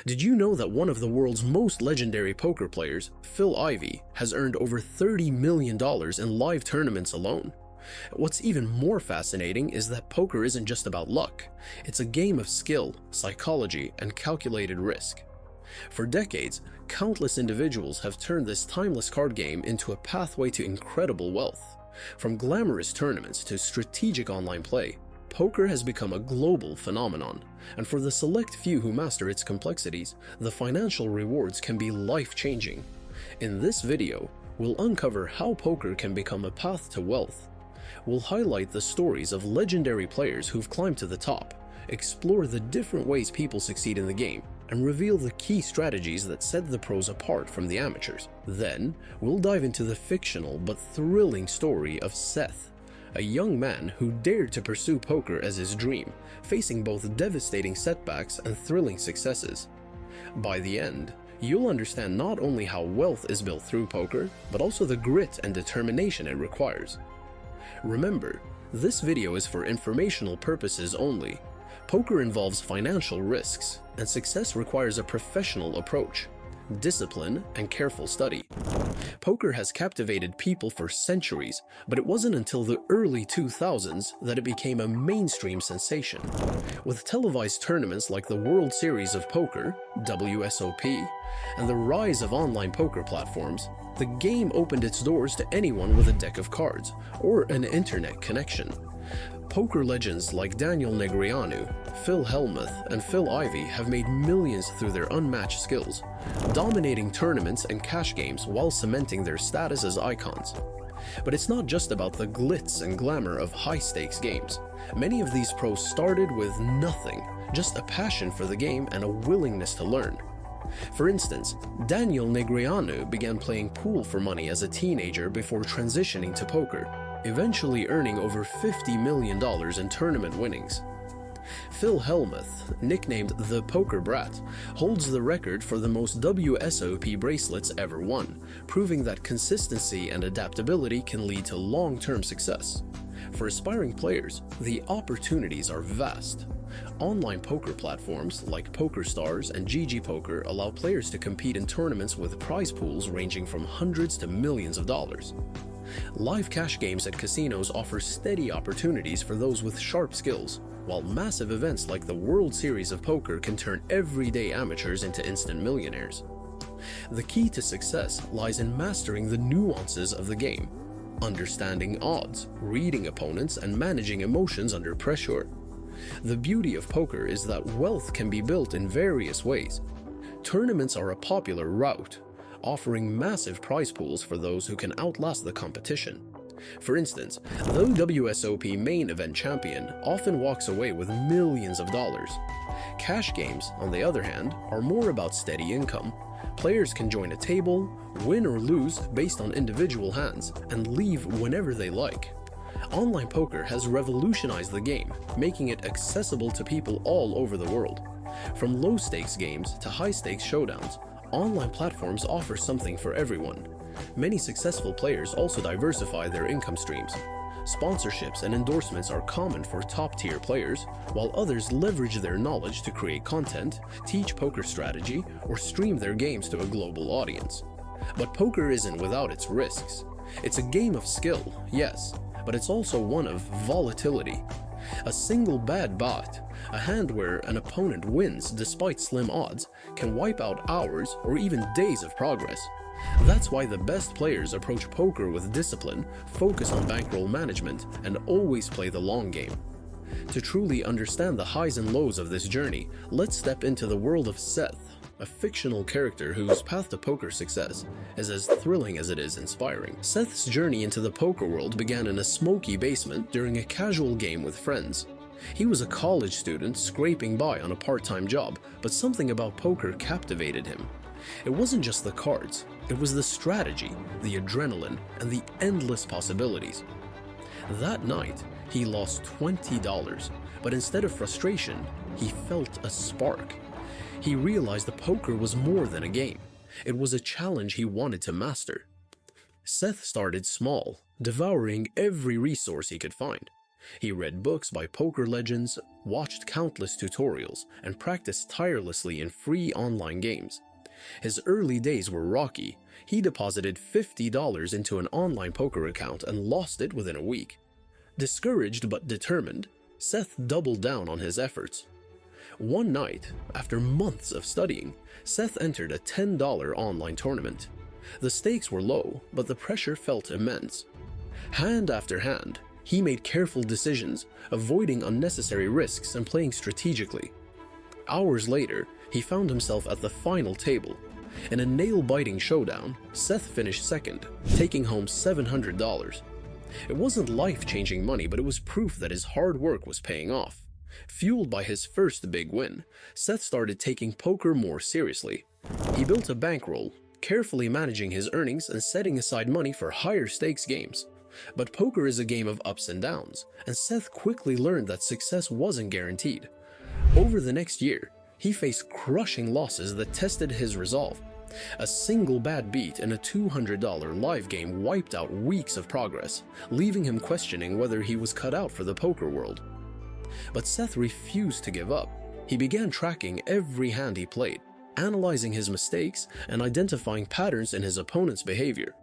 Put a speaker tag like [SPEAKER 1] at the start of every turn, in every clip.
[SPEAKER 1] Did you know that one of the world's most legendary poker players, Phil Ivey, has earned over $30 million in live tournaments alone? What's even more fascinating is that poker isn't just about luck. It's a game of skill, psychology, and calculated risk. For decades, countless individuals have turned this timeless card game into a pathway to incredible wealth. From glamorous tournaments to strategic online play, poker has become a global phenomenon, and for the select few who master its complexities, the financial rewards can be life-changing. In this video, we'll uncover how poker can become a path to wealth. We'll highlight the stories of legendary players who've climbed to the top, explore the different ways people succeed in the game, and reveal the key strategies that set the pros apart from the amateurs. Then, we'll dive into the fictional but thrilling story of Seth, a young man who dared to pursue poker as his dream, facing both devastating setbacks and thrilling successes. By the end, you'll understand not only how wealth is built through poker, but also the grit and determination it requires. Remember, this video is for informational purposes only. Poker involves financial risks, and success requires a professional approach, discipline, and careful study. Poker has captivated people for centuries, but it wasn't until the early 2000s that it became a mainstream sensation. With televised tournaments like the World Series of Poker, WSOP, and the rise of online poker platforms, the game opened its doors to anyone with a deck of cards or an internet connection. Poker legends like Daniel Negreanu, Phil Hellmuth, and Phil Ivey have made millions through their unmatched skills, dominating tournaments and cash games while cementing their status as icons. But it's not just about the glitz and glamour of high-stakes games. Many of these pros started with nothing, just a passion for the game and a willingness to learn. For instance, Daniel Negreanu began playing pool for money as a teenager before transitioning to poker, eventually earning over $50 million in tournament winnings. Phil Hellmuth, nicknamed the Poker Brat, holds the record for the most WSOP bracelets ever won, proving that consistency and adaptability can lead to long-term success. For aspiring players, the opportunities are vast. Online poker platforms like PokerStars and GG Poker allow players to compete in tournaments with prize pools ranging from hundreds to millions of dollars. Live cash games at casinos offer steady opportunities for those with sharp skills, while massive events like the World Series of Poker can turn everyday amateurs into instant millionaires. The key to success lies in mastering the nuances of the game, understanding odds, reading opponents, and managing emotions under pressure. The beauty of poker is that wealth can be built in various ways. Tournaments are a popular route, offering massive prize pools for those who can outlast the competition. For instance, the WSOP main event champion often walks away with millions of dollars. Cash games, on the other hand, are more about steady income. Players can join a table, win or lose based on individual hands, and leave whenever they like. Online poker has revolutionized the game, making it accessible to people all over the world. From low-stakes games to high-stakes showdowns, online platforms offer something for everyone. Many successful players also diversify their income streams. Sponsorships and endorsements are common for top-tier players, while others leverage their knowledge to create content, teach poker strategy, or stream their games to a global audience. But poker isn't without its risks. It's a game of skill, yes, but it's also one of volatility. A single bad bot, a hand where an opponent wins despite slim odds, can wipe out hours or even days of progress. That's why the best players approach poker with discipline, focus on bankroll management, and always play the long game. To truly understand the highs and lows of this journey, let's step into the world of Seth, a fictional character whose path to poker success is as thrilling as it is inspiring. Seth's journey into the poker world began in a smoky basement during a casual game with friends. He was a college student scraping by on a part-time job, but something about poker captivated him. It wasn't just the cards, it was the strategy, the adrenaline, and the endless possibilities. That night, he lost $20, but instead of frustration, he felt a spark. He realized that poker was more than a game. It was a challenge he wanted to master. Seth started small, devouring every resource he could find. He read books by poker legends, watched countless tutorials, and practiced tirelessly in free online games. His early days were rocky. He deposited $50 into an online poker account and lost it within a week. Discouraged but determined, Seth doubled down on his efforts. One night, after months of studying, Seth entered a $10 online tournament. The stakes were low, but the pressure felt immense. Hand after hand, he made careful decisions, avoiding unnecessary risks and playing strategically. Hours later, he found himself at the final table. In a nail-biting showdown, Seth finished second, taking home $700. It wasn't life-changing money, but it was proof that his hard work was paying off. Fueled by his first big win, Seth started taking poker more seriously. He built a bankroll, carefully managing his earnings and setting aside money for higher stakes games. But poker is a game of ups and downs, and Seth quickly learned that success wasn't guaranteed. Over the next year, he faced crushing losses that tested his resolve. A single bad beat in a $200 live game wiped out weeks of progress, leaving him questioning whether he was cut out for the poker world. But Seth refused to give up. He began tracking every hand he played, analyzing his mistakes and identifying patterns in his opponent's behavior.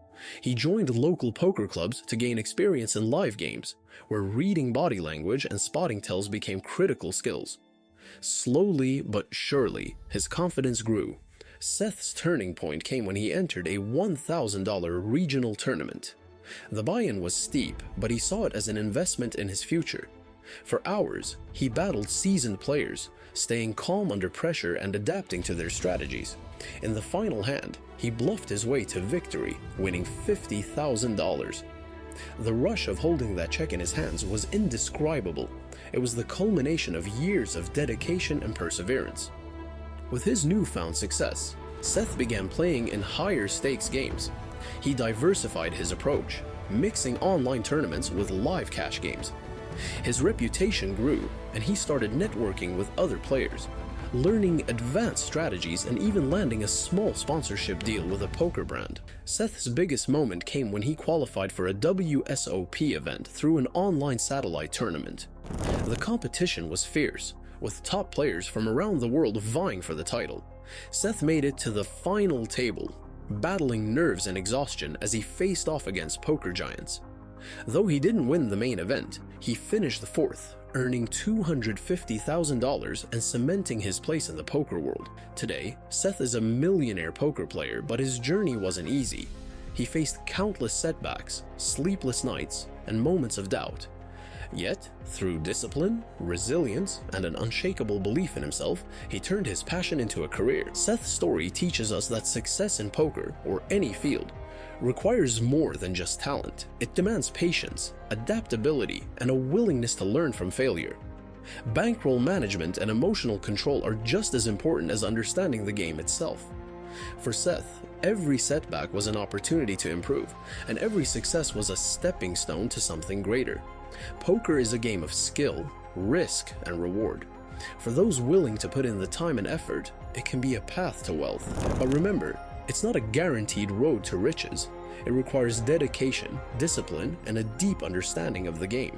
[SPEAKER 1] He joined local poker clubs to gain experience in live games, where reading body language and spotting tells became critical skills. Slowly but surely, his confidence grew. Seth's turning point came when he entered a $1,000 regional tournament. The buy-in was steep, but he saw it as an investment in his future. For hours, he battled seasoned players, staying calm under pressure and adapting to their strategies. In the final hand, he bluffed his way to victory, winning $50,000. The rush of holding that check in his hands was indescribable. It was the culmination of years of dedication and perseverance. With his newfound success, Seth began playing in higher stakes games. He diversified his approach, mixing online tournaments with live cash games. His reputation grew, and he started networking with other players, learning advanced strategies and even landing a small sponsorship deal with a poker brand. Seth's biggest moment came when he qualified for a WSOP event through an online satellite tournament. The competition was fierce, with top players from around the world vying for the title. Seth made it to the final table, battling nerves and exhaustion as he faced off against poker giants. Though he didn't win the main event, he finished the fourth, earning $250,000 and cementing his place in the poker world. Today, Seth is a millionaire poker player, but his journey wasn't easy. He faced countless setbacks, sleepless nights, and moments of doubt. Yet, through discipline, resilience, and an unshakable belief in himself, he turned his passion into a career. Seth's story teaches us that success in poker, or any field, requires more than just talent. It demands patience, adaptability, and a willingness to learn from failure. Bankroll management and emotional control are just as important as understanding the game itself. For Seth, every setback was an opportunity to improve, and every success was a stepping stone to something greater. Poker is a game of skill, risk, and reward. For those willing to put in the time and effort, it can be a path to wealth. But remember, it's not a guaranteed road to riches. It requires dedication, discipline, and a deep understanding of the game.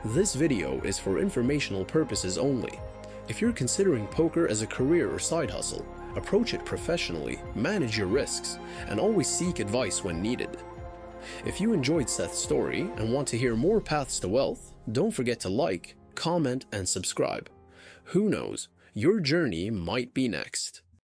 [SPEAKER 1] This video is for informational purposes only. If you're considering poker as a career or side hustle, approach it professionally, manage your risks, and always seek advice when needed. If you enjoyed Seth's story and want to hear more paths to wealth, don't forget to like, comment, and subscribe. Who knows, your journey might be next.